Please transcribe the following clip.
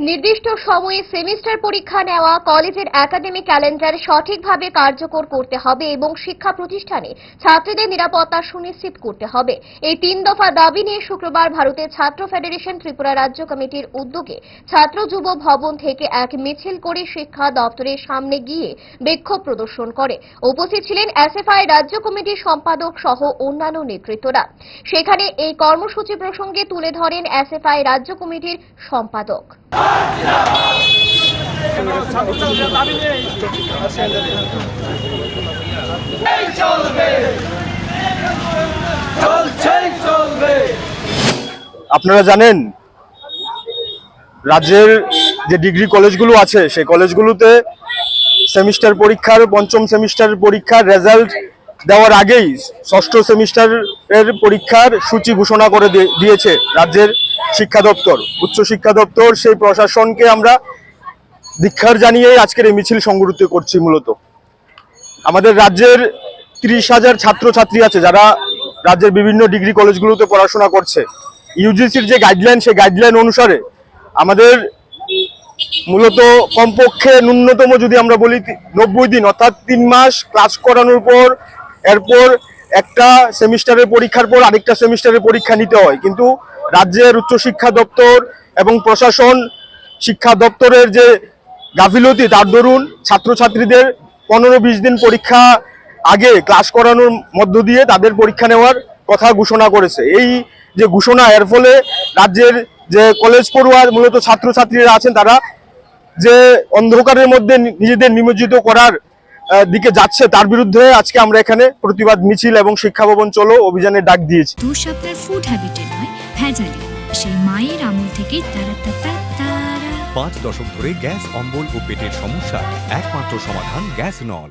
নির্দিষ্ট সময়ে সেমিস্টার পরীক্ষা নেওয়া, কলেজের একাডেমিক ক্যালেন্ডার সঠিকভাবে কার্যকর করতে হবে এবং শিক্ষা প্রতিষ্ঠানে ছাত্রীদের নিরাপত্তা সুনিশ্চিত করতে হবে। এই 3 দফা দাবি নিয়ে শুক্রবার ভারতের ছাত্র ফেডারেশন ত্রিপুরা রাজ্য কমিটির উদ্যোগে ছাত্র যুব ভবন থেকে এক মিছিল করে শিক্ষা দপ্তরের সামনে গিয়ে বিক্ষোভ প্রদর্শন করে। উপস্থিত ছিলেন এসএফআই রাজ্য কমিটির সম্পাদক সহ অন্যান্য নেতৃত্বরা। সেখানে এই কর্মসূচি প্রসঙ্গে তুলে ধরেন এসএফআই রাজ্য কমিটির সম্পাদক। আপনারা জানেন, রাজ্যের যে ডিগ্রি কলেজগুলো আছে সেই কলেজগুলোতে সেমিস্টার পরীক্ষার পঞ্চম সেমিস্টার পরীক্ষার রেজাল্ট দেওয়ার আগেই ষষ্ঠ সেমিস্টারের পরীক্ষার সূচি ঘোষণা করে দিয়েছে রাজ্যের শিক্ষা দপ্তর, উচ্চ শিক্ষা দপ্তর। সেই প্রশাসনকে আমরা ধিক্কার জানিয়ে আজকের এই মিছিল সংগঠিত করছি। মূলত আমাদের রাজ্যের 30,000 ছাত্রছাত্রী আছে যারা রাজ্যের বিভিন্ন ডিগ্রি কলেজগুলোতে পড়াশোনা করছে। ইউজিসির যে গাইডলাইন, সেই গাইডলাইন অনুসারে আমাদের মূলত কমপক্ষে ন্যূনতম যদি আমরা বলি 90 দিন অর্থাৎ 3 মাস ক্লাস করানোর পর এরপর একটা সেমিস্টারের পরীক্ষার পর আরেকটা সেমিস্টারের পরীক্ষা নিতে হয়। কিন্তু রাজ্যের উচ্চশিক্ষা দপ্তর এবং প্রশাসন, শিক্ষা দপ্তরের যে গাফিলতি, তার দরুন ছাত্রছাত্রীদের 15-20 দিন পরীক্ষা আগে ক্লাস করানোর মধ্য দিয়ে তাদের পরীক্ষা নেওয়ার কথা ঘোষণা করেছে। এই যে ঘোষণা, এর ফলে রাজ্যের যে কলেজ পড়ুয়া মূলত ছাত্রছাত্রীরা আছেন তারা যে অন্ধকারের মধ্যে নিজেদের নিমজ্জিত করার দিকে যাচ্ছে, তার বিরুদ্ধে আজকে আমরা এখানে প্রতিবাদ মিছিল এবং শিক্ষা ভবন চলো অভিযানের ডাক দিয়েছি। দোষ আপনার ফুড হ্যাবিটে নয়, ভেজালে। সেই মায়ের আমল থেকেই 5 দশক ধরে গ্যাস, অম্বল ও পেটের সমস্যা একমাত্র সমাধান গ্যাস নল।